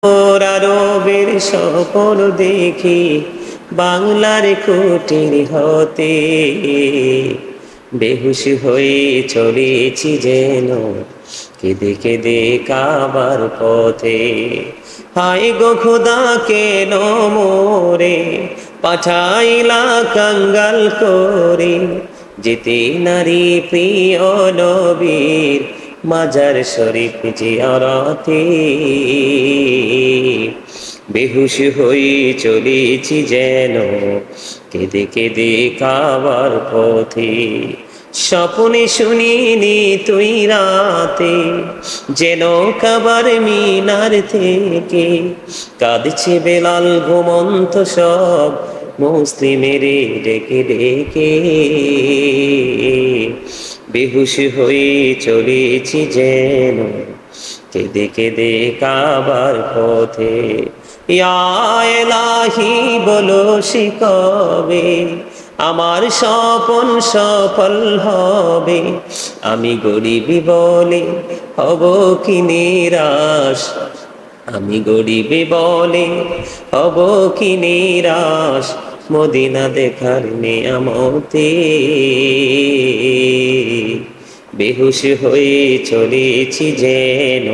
আরবের স্বপ্ন দেখি বাংলার কুটির হতে, বেহুশ হয়ে চলেছি যেন কেঁদে কেঁদে কাবার পথে। হায় গো খোদা কেন মোরে পাঠাইলা কাঙ্গাল করে, যেতে নারী প্রিয় নবীর মাজার শরীফ জিয়ারতে। বেহুশ হয়ে চলেছি যেন কেঁদে কেঁদে কাবার পথে। স্বপ্নে শুনিনি তুই রাতে যেন কাবার মিনার থেকে কাঁদছে বেলাল ঘুমন্ত সব মুসলিমেরে ডেকে ডেকে। বেহুশ হয়ে চলেছি যেন কেঁদে কেঁদে কাবার পথে। ইয়া এলাহি বলো শিকবে আমার স্বপন সফল হবে, আমি গরিবি বলে হব কি নিরাশ, আমি গরিবি বলে হব কি নিরাশ, মদিনা দেখার নিয়ামতে। বেহুশ হয়ে চলেছি যেন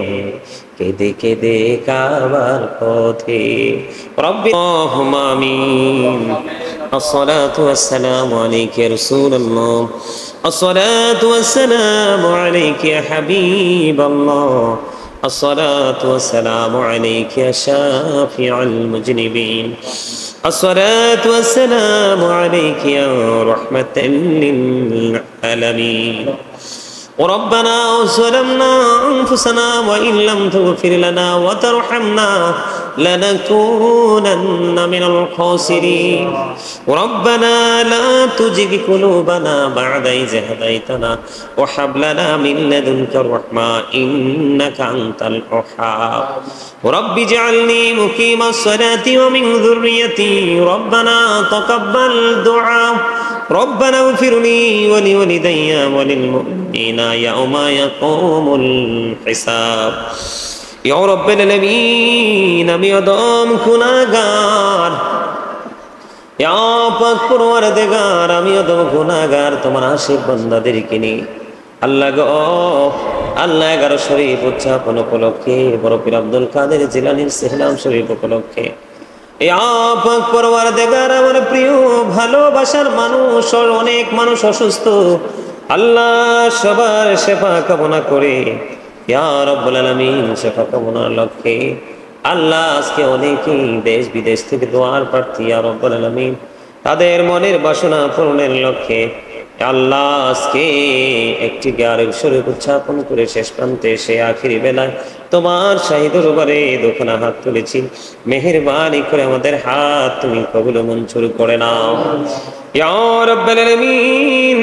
কেঁদে কেঁদে কাবার পথে। রব্বি আল্লাহুম্মা আমিন। الصلاة والسلام عليك يا رسول الله، الصلاة والسلام عليك يا حبيب الله، الصلاة والسلام عليك يا شافع المذنبين، الصلاة والسلام عليك يا رحمة للعالمين. ربنا ظلمنا أنفسنا وإن لم تغفر لنا وترحمنا لنكونن من الخاسرين. ربنا لا تزغ قلوبنا بعد إذ هديتنا وهب لنا من لدنك الرحمة إنك أنت الوهاب. رب اجعلني مقيم الصلاة ومن ذريتي ربنا تقبل دعاء. ربنا اغفر لي ولوالدي وللمؤمنين يوم يقوم الحساب. يا رب العالمين আমি অদম গুনাহগার, ইয়া পাক পরওয়ারদিগার আমি অদম গুনাহগার, তোমার আশিক বান্দাদেরকে নিয়ে আল্লাহ গো আল্লাহ 11 শরীফ উদযাপন উপলক্ষে বড় পীর আব্দুল কাদের জিলানীর সিহলাম শরীফ উপলক্ষে ইয়া পাক পরওয়ারদিগার আমার প্রিয় ভালোবাসার মানুষ, অনেক মানুষ অসুস্থ, আল্লাহ সবার সেবা কামনা করে ইয়া রাব্বুল আলামিন সেবা কামনার লক্ষ্যে আল্লাহ আজকে অনেকেই দেশ বিদেশ থেকে দোয়ার প্রার্থী ইয়া রাব্বুল আলামিন তাদের মনের বাসনা পূরণের লক্ষ্যে আল্লাহ আজকে একটি গারের শরীফ উদযাপন করে শেষ প্রান্তে সে আখিরি বেলায় তোমার শাহী দরবারে দুখানা হাত তুলেছি, মেহেরবানি করে আমাদের হাত তুমি কবুল মঞ্জুর করে নাও ইয়া রাব্বুল আলামিন।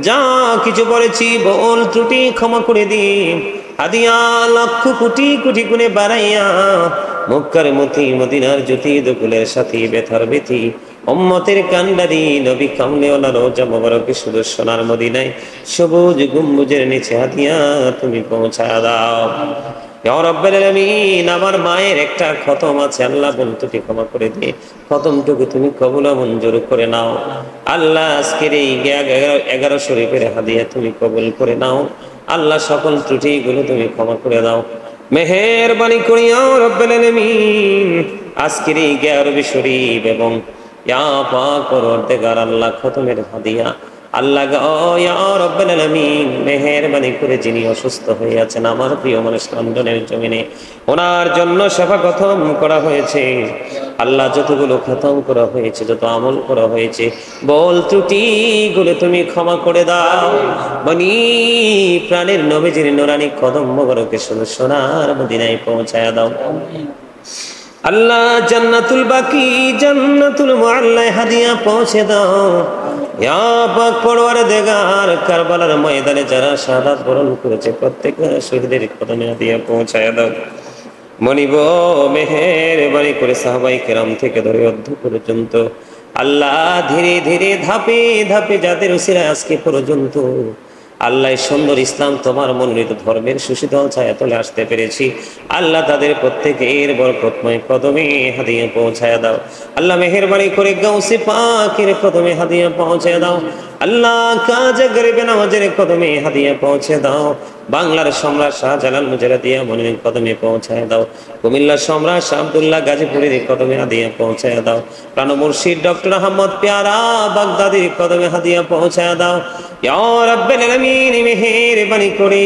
যা কিছু বলেছি বল ত্রুটি ক্ষমা করে দিন, হাদিয়া লক্ষ কোটি কোটি গুণে বাড়াইয়া মক্কার মতি মদিনার জ্যোতি দকুলের সাথী বেথার বেথি উম্মতের কান্ডারি নবী কামলেওয়ালা রোজা মোবারকে শুধু সোনার মদিনায় সবুজ গম্বুজের নিচে হাদিয়া তুমি পৌঁছায়া দাও ইয়া রাব্বুল আলামিন। আমার মায়ের একটা খতম আছে আল্লাহ বলতুটি ক্ষমা করে দিয়ে খতমটুকু তুমি কবুল মঞ্জুর করে নাও আল্লাহ। আজকের এই 11 শরীফের হাদিয়া তুমি কবুল করে নাও আল্লাহ, সকল ত্রুটিগুলো তুমি ক্ষমা করে দাও মেহেরবানি করে ইয়া রাব্বুল আলামিন। আজকের এই 11 শরীফ এবং ইয়া পাক পরওয়ারদিগার আল্লাহ খতমের হাদিয়া আল্লাহ ইয়া রাব্বুল আলামিন মেহেরবানি করে যিনি অসুস্থ হয়ে আছেন আমার প্রিয় মানুষ লন্ডনের জমিনে, ওনার জন্য সেবা খতম করা হয়েছে আল্লাহ, যতগুলো খতম করা হয়েছে যত আমল করা হয়েছে বল ত্রুটিগুলো তুমি ক্ষমা করে দাও, বনি প্রাণের নবীজির নুরানি কদম মোবারকে শুধু সোনার মদিনায় পৌঁছায়া দাও আল্লাহ। জান্নাতুল বাকি জান্নাতুল মুআল্লায় হাদিয়া পৌঁছে দাও ইয়া পাক পরওয়ারদিগার। কারবালার ময়দানে যারা শাহাদাত বরণ করেছে প্রত্যেক শহীদের কদমে হাদিয়া পৌঁছায়া দাও মনিব মেহেরবানি করে সাহাবায়ে কেরাম থেকে ধরে অধ্যক্ষ পর্যন্ত আল্লাহ ধীরে ধীরে ধাপে ধাপে যাদের উসিলায় আজকে পর্যন্ত আল্লাহ সুন্দর ইসলাম তোমার মনোনীত ধর্মের সুশীতল ছায়াতলে আসতে পেরেছি। আল্লাহ তাদের প্রত্যেকের বরকতময় কদমে হাদিয়া পৌঁছায় দাও। আল্লাহ মেহেরবানি করে গাউসে পাকের কদমে হাদিয়া পৌঁছে দাও। আল্লাহ কাজে গরিবে নামাজের কদমে হাদিয়া পৌঁছে দাও। বাংলার সম্রাট শাহজালাল মুজাহিদিয়া মনির কদমে পৌঁছায় দাও। কুমিল্লার সম্রাট শাহ আব্দুল্লাহ গাজীপুরের কদমে হাদিয়া পৌঁছায় দাও। প্রাণ মুর্শিদ ডক্টর আহমদ পেয়ারা বাগদাদির কদমে হাদিয়া পৌঁছায় দাও। ইয়া রাব্বুল আলামিন মেহেরবানি করে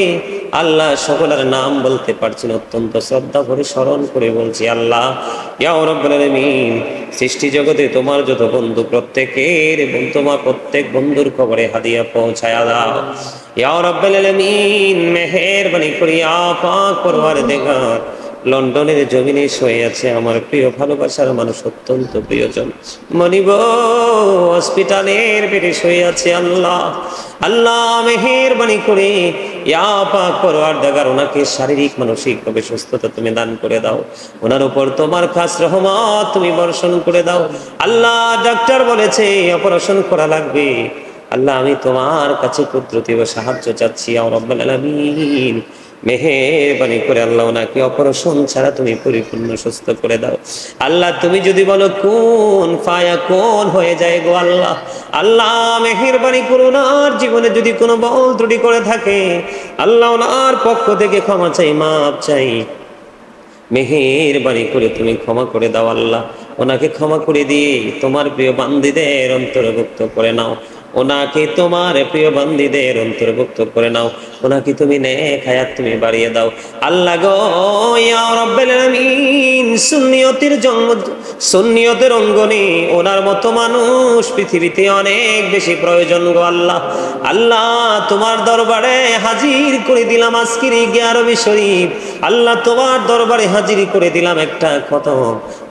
আল্লাহ সকলের নাম বলতে পারছি না, অত্যন্ত শ্রদ্ধা করে স্মরণ করে বলছি আল্লাহ ইয়া রাব্বুল আলামিন সৃষ্টি জগতে তোমার যত বন্ধু প্রত্যেকের তোমার প্রত্যেক বন্ধুর কবরে হাদিয়া পৌঁছায় দাও। ইয়া রাব্বুল আলামিন মেহেরবানি করে পাক পরওয়ারদিগার লন্ডনের জমিনে শুয়ে আছে আমার প্রিয় ভালোবাসার মানুষ, অত্যন্ত প্রিয়জন মনিব হসপিটালের বেডে শুয়ে আছে আল্লাহ। আল্লাহ মেহেরবানি করে ইয়া পাক পরওয়ারদিগার ওনাকে শারীরিক মানসিক ভাবে সুস্থতা তুমি দান করে দাও। ওনার উপর তোমার খাস রহমত তুমি বর্ষণ করে দাও। আল্লাহ ডাক্তার বলেছে অপারেশন করা লাগবে, আল্লাহ আমি তোমার কাছে কুদরতি ও সাহায্য চাচ্ছি। ইয়া রাব্বুল আলামিন মেহেরবানি করে আল্লাহ ওনাকে অপারেশন ছাড়া তুমি পরিপূর্ণ সুস্থ করে দাও। আল্লাহ তুমি যদি বলো কোন ফায়া কোন হয়ে যায় গো আল্লাহ। আল্লাহ মেহেরবানি করে ওনার জীবনে যদি কোনো ভুল ত্রুটি করে থাকে আল্লাহ ওনার পক্ষ থেকে ক্ষমা চাই, মাপ চাই, মেহেরবানি করে তুমি ক্ষমা করে দাও। আল্লাহ ওনাকে ক্ষমা করে দিয়ে তোমার প্রিয় বান্দীদের অন্তর্ভুক্ত করে নাও। ওনাকে তোমার প্রিয় বান্দীদের অন্তর্ভুক্ত করে নাও। ওনাকে তুমি নেক হায়াত তুমি বাড়িয়ে দাও। আল্লাহ গো ইয়া রাব্বুল আলামিন সুন্নিয়তের অঙ্গনে ওনার মতো মানুষ পৃথিবীতে অনেক বেশি প্রয়োজন গো আল্লাহ। আল্লাহ তোমার দরবারে হাজির করে দিলাম আজকের 11 শরীফ। আল্লাহ তোমার দরবারে হাজির করে দিলাম একটা খতম,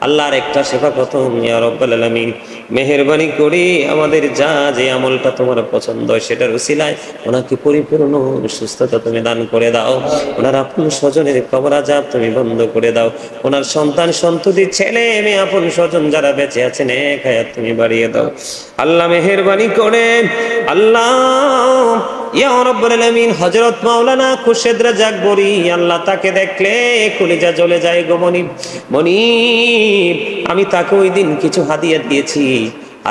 আল্লাহর একটা সেবা খতম। ইয়া রাব্বুল আলামিন মেহেরবানি করে আমাদের যা যে আমলটা তোমার পছন্দ সেটার উসিলায় ওনাকে পরিপূর্ণ সুস্থতা তুমি দান করে দাও। ওনার আপন স্বজনের কবর আযাব তুমি বন্ধ করে দাও। ওনার সন্তান সন্ততি ছেলে মেয়ে আপন স্বজন যারা বেঁচে আছেন নেক হায়াত তুমি বাড়িয়ে দাও। আল্লাহ মেহেরবানি করে আল্লাহ ইয়া রাব্বুল আলামিন হযরত মাওলানা খুরশেদ রাজ্জাক বরি আল্লাহ তাকে দেখলে কলিজা জ্বলে যায় গো মনিব আমি তাকে ওই দিন কিছু হাদিয়া দিয়েছি,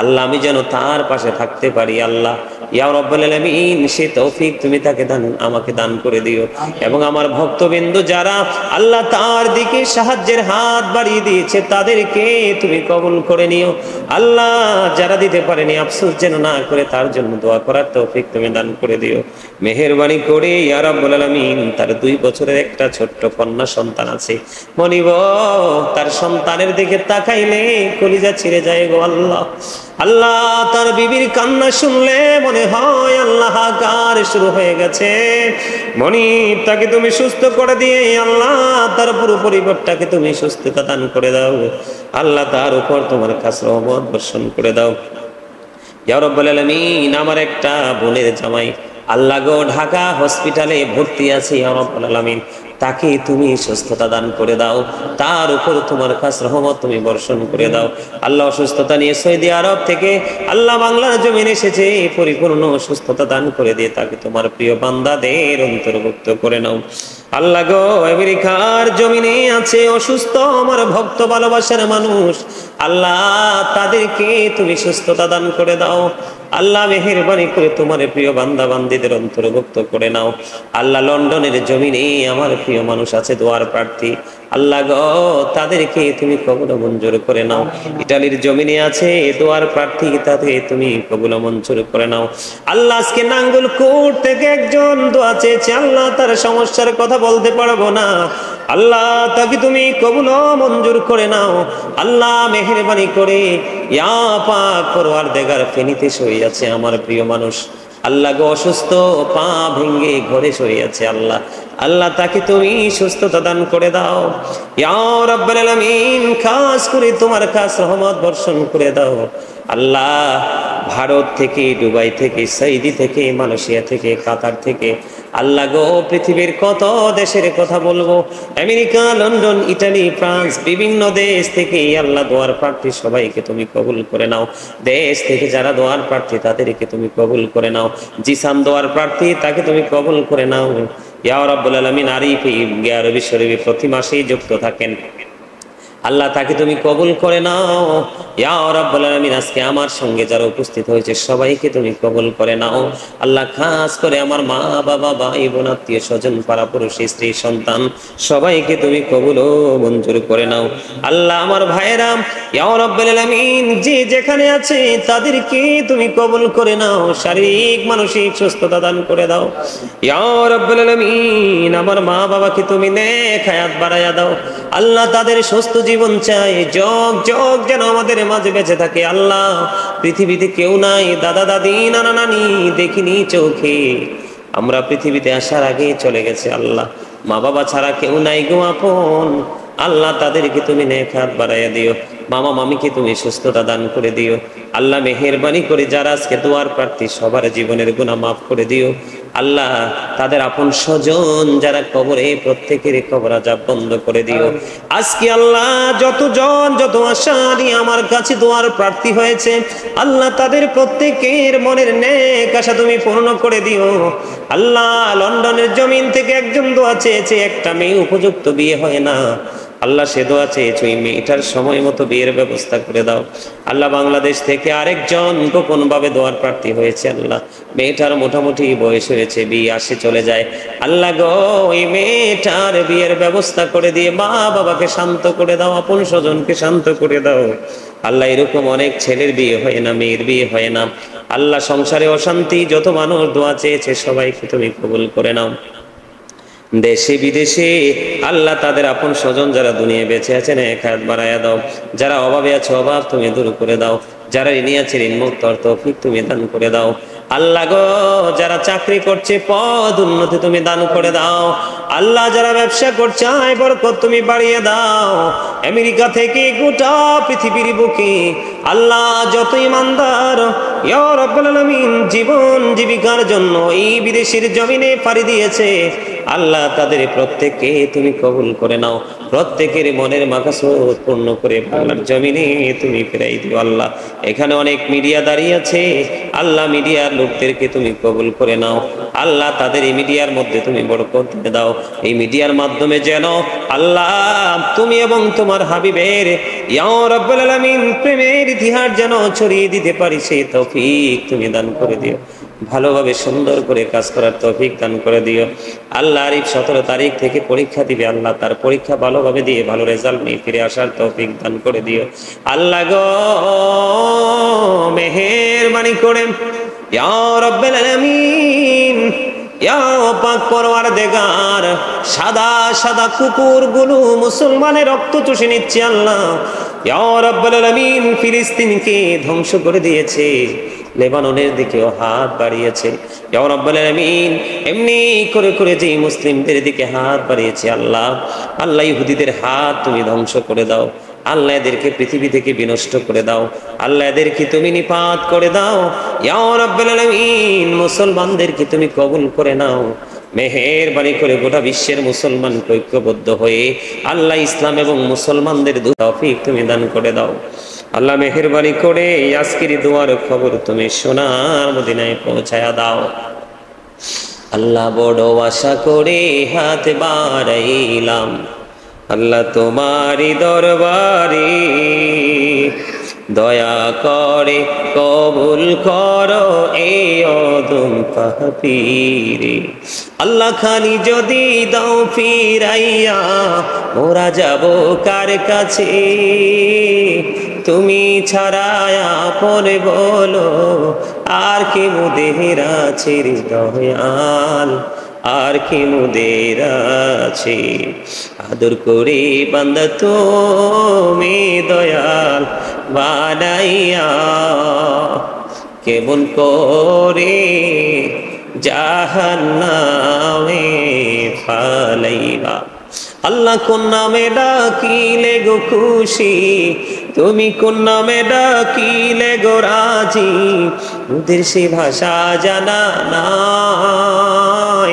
আল্লাহ আমি যেন তার পাশে থাকতে পারি। আল্লাহ ইয়া রাব্বুল আলামিন সে তৌফিক তুমি তাকে আমাকে দান করে দিও। এবং আমার ভক্তবিন্দু যারা আল্লাহ তার দিকে সাহায্যের হাত বাড়িয়ে দিয়েছে তাদেরকে তুমি কবুল করে নিও। আল্লাহ যারা দিতে পারেনি আফসোস যেন না করে তার জন্য দোয়া করার তৌফিক তুমি দান করে দিও। মেহেরবানি করে ইয়া রাব্বুল আলামিন তার 2 বছরের একটা ছোট্ট কন্যা সন্তান আছে মনিব, তার সন্তানের দিকে তাকাইলে কলিজা ছিঁড়ে যায় গো আল্লাহ। আল্লাহ তার বিবির কান্না শুনলে মনে হয় আল্লাহ হাহাকার শুরু হয়ে গেছে। মনিব তাকে তুমি সুস্থ করে দিয়ে আল্লাহ তার পুরো পরিবারটাকে তুমি সুস্থতা দান করে দাও। আল্লাহ তার উপর তোমার খাস রহমত বর্ষণ করে দাও। ইয়া রাব্বুল আলামিন আমার একটা বোনের জামাই আল্লাহ গো ঢাকা হসপিটালে ভর্তি আছে, ইয়া রাব্বুল আলামিন তাকে তুমি সুস্থতা দান করে দাও। তার উপর তোমার খাস রহমত তুমি বর্ষণ করে দাও। আল্লাহ সুস্থতা নিয়ে সৌদি আরব থেকে আল্লাহ বাংলার জমিনে এসেছে, পরিপূর্ণ সুস্থতা দান করে দিয়ে তাকে তোমার প্রিয় বান্দাদের অন্তর্ভুক্ত করে নাও। আল্লাহ গো আমেরিকার জমিনে আছে অসুস্থ আমার ভক্ত ভালোবাসার মানুষ, আল্লাহ তাদেরকে তুমি সুস্থতা দান করে দাও। আল্লাহ মেহেরবানি করে তোমার প্রিয় বান্দা বান্দীদের অন্তর্ভুক্ত করে নাও। আল্লাহ লন্ডনের জমিনে আমার প্রিয় মানুষ আছে দোয়ার প্রার্থী, আল্লাহ গো তাদেরকে তুমি কবুল মঞ্জুর করে নাও। ইটালির জমিনে আছে দোয়ার প্রার্থী, তাদেরকে তুমি কবুল মঞ্জুর করে নাও। আল্লাহ আজকে নাঙ্গলকোট থেকে একজন দোয়া চেয়েছে, আল্লাহ তার সমস্যার কথা বলতে পারবো না, আল্লাহ তাকে তুমি কবুল মঞ্জুর করে নাও। আল্লাহ মেহেরবানি করে ইয়া পাক পরওয়ারদিগার ফেনীতে শুয়ে আছে আমার প্রিয় মানুষ, আল্লাহ গো অসুস্থ পা ভেঙে ঘরে শুয়ে আছে, আল্লাহ আল্লাহ তাকে তুমি সুস্থতা দান করে দাও। ইয়া রাব্বুল আলামিন খাস করে তোমার খাস রহমত বর্ষণ করে দাও। আল্লাহ ভারত থেকে, দুবাই থেকে, সৌদি থেকে, মালয়েশিয়া থেকে, কাতার থেকে আল্লাহ গো, পৃথিবীর কত দেশের কথা বলবো, আমেরিকা, লন্ডন, ইটালি, ফ্রান্স, বিভিন্ন দেশ থেকে আল্লাহ দোয়ার প্রার্থী সবাইকে তুমি কবুল করে নাও। দেশ থেকে যারা দোয়ার প্রার্থী তাদেরকে তুমি কবুল করে নাও। জিসান দোয়ার প্রার্থী, তাকে তুমি কবুল করে নাও। ইয়া রাব্বুল আলামিন, আরিফ গিয়া রবি শরীফে প্রতি মাসেই যুক্ত থাকেন, আল্লাহ তাকে তুমি কবুল করে নাও। ইয়া রাব্বুল আলামিন, আজকে আমার সঙ্গে যারা উপস্থিত হয়েছে সবাইকে তুমি কবুল করে নাও। আল্লাহ, খাস করে আমার মা বাবা, ভাই বোন, আত্মীয় স্বজন, পাড়া পড়শি, স্ত্রী সন্তান সবাইকে তুমি কবুল ও মঞ্জুর করে নাও। আল্লাহ, আমার ভাইয়েরা, ইয়া রাব্বুল আলামিন, যে যেখানে আছে তাদেরকে তুমি কবুল করে নাও, শারীরিক মানসিক সুস্থতা দান করে দাও। ইয়া রাব্বুল আলামিন, আমার মা বাবাকে তুমি নেক হায়াত বাড়ায়া দাও। আল্লাহ, তাদের সুস্থ জীবন চাই, যোগ যোগ যেন আমাদের মাঝে বেঁচে থাকে। আল্লাহ, পৃথিবীতে কেউ নাই, দাদা দাদি, নানা নানি দেখিনি চোখে, আমরা পৃথিবীতে আসার আগে চলে গেছে। আল্লাহ, মা বাবা ছাড়া কেউ নাই গো আপন। আল্লাহ, তাদেরকে তুমি নেক হায়াত বাড়াইয়া দিও। মামা মামিকে তুমি সুস্থতা দান করে দিও। আল্লাহ, মেহেরবানি করে যারা আজকে দোয়ার প্রার্থী সবার জীবনের গুনাহ মাফ করে দিও। আল্লাহ, তাদের আপন স্বজন যারা কবরে, প্রত্যেকের কবর আযাব বন্ধ করে দিও। আজকে আল্লাহ, যতজন যত আশা নিয়ে আমার কাছে দোয়ার প্রার্থী হয়েছে, আল্লাহ তাদের প্রত্যেকের মনের নেক আশা তুমি পূর্ণ করে দিও। আল্লাহ, লন্ডনের জমিন থেকে একজন দোয়া চেয়েছে, একটা মেয়ে উপযুক্ত বিয়ে হয় না। আল্লাহ, সে দোয়া চেয়েছে, ওই মেয়েটার সময় মতো বিয়ের ব্যবস্থা করে দাও। আল্লাহ, বাংলাদেশ থেকে আরেকজন গোপন ভাবে দোয়ার প্রার্থী হয়েছে। আল্লাহ, মেয়েটার মোটামুটি বয়স হয়েছে, বিয়ে আসে চলে যায়। আল্লাহ গো, ওই মেয়েটার বিয়ের ব্যবস্থা করে দিয়ে মা বাবাকে শান্ত করে দাও, আপন স্বজনকে শান্ত করে দাও। আল্লাহ, এরকম অনেক ছেলের বিয়ে হয় না, মেয়ের বিয়ে হয় না। আল্লাহ, সংসারে অশান্তি, যত মানুষ দোয়া চেয়েছে সবাইকে তুমি কবুল করে নাও। দেশে বিদেশে আল্লাহ, তাদের আপন স্বজন যারা দুনিয়া বেঁচে আছেন এক হাত বাড়াইয়া দাও। যারা অভাবে আছে অভাব তুমি দূর করে দাও। যারা ঋণী আছে ঋণ মুক্ত তৌফিক তুমি দান করে দাও। আল্লাহ গো, যারা চাকরি করছে পদ উন্নতি তুমি দান করে দাও। আল্লাহ, যারা ব্যবসা করছে আয় বরকত তুমি বাড়িয়ে দাও। আমেরিকা থেকে গোটা পৃথিবীর বুকে আল্লাহ যত ইমানদার ইয়া রাব্বুল আলামিন জীবন জীবিকার জন্য এই বিদেশের জমিনে পাড়ি দিয়েছে, আল্লাহ তাদের প্রত্যেককে তুমি কবুল করে নাও। প্রত্যেকের মনের মাকাসুদ পূর্ণ করে বাংলার জমিনে তুমি ফিরাই দিও। আল্লাহ, এখানে অনেক মিডিয়া দাঁড়িয়ে আছে, আল্লাহ মিডিয়ার লোকদেরকে তুমি কবুল করে নাও। আল্লাহ, তাদের এই মিডিয়ার মধ্যে তুমি বরকত দিয়ে দাও। এই মিডিয়ার মাধ্যমে যেন আল্লাহ তুমি এবং তোমার হাবিবের ইয়া রাব্বুল আলামিন প্রেমের ইতিহাস যেন ছড়িয়ে দিতে পারি, সেই তৌফিক তুমি দান করে দিও। ভালোভাবে সুন্দর করে কাজ করার তৌফিক দান করে দিও। আল্লাহ, আরিফ 17 তারিখ থেকে পরীক্ষা দিবে, আল্লাহ তার পরীক্ষা ভালোভাবে দিয়ে ভালো রেজাল্ট নিয়ে ফিরে আসার তৌফিক দান করে দিও। আল্লাহ গো, মেহেরবানি করে ইয়া রাব্বুল আলামিন, ইয়া পাক পরওয়ারদিগার, সাদা সাদা কুকুরগুলো মুসলমানের রক্ত চুষে নিচ্ছে। আল্লাহ, ইয়া রাব্বুল আলামিন, ফিলিস্তিনকে ধ্বংস করে দিয়েছে, লেবাননের দিকেও হাত বাড়িয়েছে। ইয়া রাব্বুল আলামিন, এমনি করে করে যে মুসলিমদের দিকে হাত বাড়িয়েছে, আল্লাহ আল্লাহ ইহুদিদের হাত তুমি ধ্বংস করে দাও। আল্লাহ, এদেরকে পৃথিবী থেকে বিনষ্ট করে দাও। আল্লাহ, এদেরকে তুমি নিপাত করে দাও। ইয়া রাব্বুল আলামিন, মুসলমানদেরকে তুমি কবুল করে নাও। মেহেরবানি করে গোটা বিশ্বের মুসলমান ঐক্যবদ্ধ হয়ে আল্লাহ ইসলাম এবং মুসলমানদের তৌফিক তুমি দান করে দাও। আল্লাহ, মেহেরবানি করে আজকের দোয়ার খবর তুমি সোনার মদিনায় পৌঁছায়া দাও। আল্লাহ, বড় আশা করে হাত বাড়াইলাম, আল্লাহ তোমারই দরবারে, দয়া করে কবুল করো এই অদম পাপীরে। আল্লাহ, খালি যদি দাও ফিরাইয়া, মোরা যাব কার কাছে? তুমি ছাড়ায়া পরে বলো আর কে মোদের আছে রে দয়াল, আর কি মোদের আছে? আদর করে বান্দা তুমি দয়াল বানাইয়া, কেমন করে জাহান্নামে ফালাইবা। আল্লাহ, কোন নামে ডাকিলে গো খুশি, তুমি কোন নামে ডাকিলে গো রাজি, ওদের সে ভাষা জানা নাই।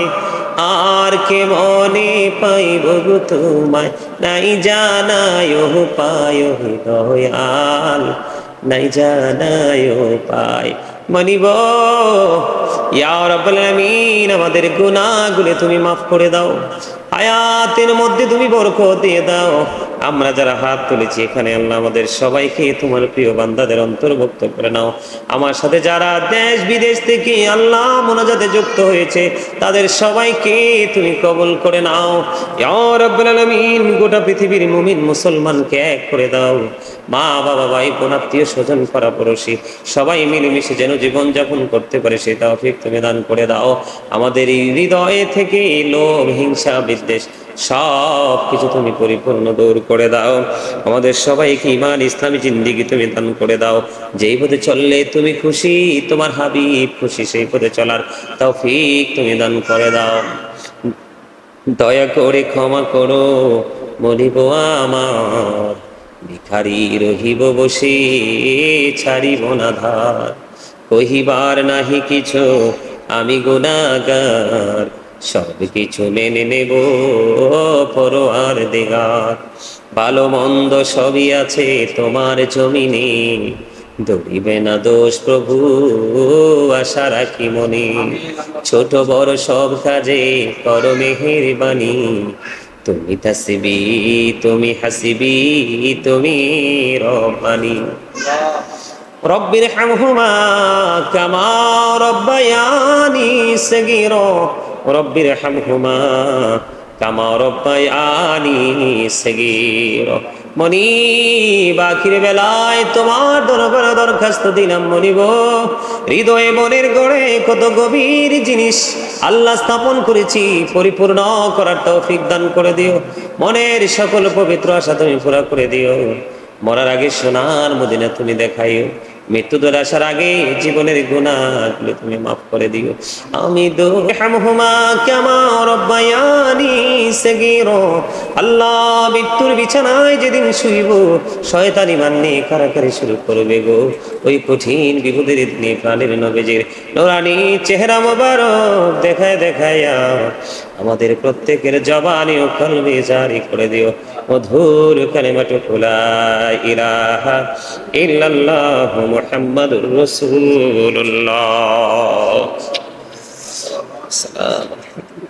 আর কেমনে পাইব গো তোমায়, নাই জানায় উপায় দয়াল, নাই জানায় উপায়। মানিব ইয়া রাব্বুল আলামিন, আমাদের গুনাহগুলো তুমি মাফ করে দাও, হায়াতের মধ্যে তুমি বরকত দিয়ে দাও। আমরা যারা হাত তুলেছি এখানে আল্লাহ আমাদের সবাইকে তোমার প্রিয় বান্দাদের অন্তর্ভুক্ত করে নাও। আমার সাথে যারা দেশ বিদেশ থেকে আল্লাহ মোনাজাতে যুক্ত হয়েছে তাদের সবাইকে তুমি কবুল করে নাও ইয়া রাব্বুল আলামিন। গোটা পৃথিবীর মুমিন মুসলমানকে এক করে দাও। মা বাবা ভাই বোন আত্মীয় স্বজন পাড়াপড়শি সবাই মিলেমিশে যেন জীবনযাপন করতে পারে সেই তৌফিক তুমি দান করে দাও। আমাদের এই হৃদয়ে থেকে লোভ হিংসা বিদ্বেষ সব কিছু তুমি পরিপূর্ণ দূর করে দাও। আমাদের সবাইকে ঈমান ইসলামী জিন্দেগি তুমি দান করে দাও। যেই পথে চললে তুমি খুশি, তোমার হাবিব খুশি, সেই পথে চলার তৌফিক তুমি দান করে দাও। দয়া করে ক্ষমা করো মনিব আমার, ভিখারি রহিব বসে ছাড়িব না ধার, কহিবার নাহি কিছু আমি গুনাহগার, সব কিছু মেনে নেব পরোয়ার দিগার। ভালো মন্দ সবই আছে তোমার জমিনে, ধরিবে না দোষ প্রভু আশা রাখি মনে, ছোট বড় সব কাজে করো মেহেরবানি, তুমি তাসবি তুমি হাসিবি তুমি রব্বানি। রব্বির হামহুমা কামা রব্বায়ানি সগীরা, রব্বির হামহুমা কামা রব্বায়ানি সগীরা। মনিব আখির বেলায় তোমার দরবারে দরখাস্ত দিলাম মনিব, হৃদয়ে মনের গড়ে কত গভীর জিনিস আল্লাহ স্থাপন করেছি, পরিপূর্ণ করার তৌফিক দান করে দিও। মনের সকল পবিত্র আশা তুমি পুরা করে দিও। মরার আগে সোনার মদিনা তুমি দেখাইও, মৃত্যুদের আসার আগে জীবনের গুনাহগুলো তুমি মাফ করে দিও। আমি দুরহামহুমা কামা রব্বায়ানি সগীরা। আল্লাহ মৃত্যুর বিছানায় যেদিন শুইব শয়তানি মান্নে কারাকারি শুরু করবে গো, ওই কঠিন বিপদের দিনে প্রাণের নবীজির নূরানি চেহারা মোবারক দেখায় দেখায়া আমাদের প্রত্যেকের জবানে ও কলবে জারি করে দিও মধুর কালিমাতু লা ইলাহা ইল্লাল্লাহ মুহাম্মাদুর রাসূলুল্লাহ। আসসালামু আলাইকুম।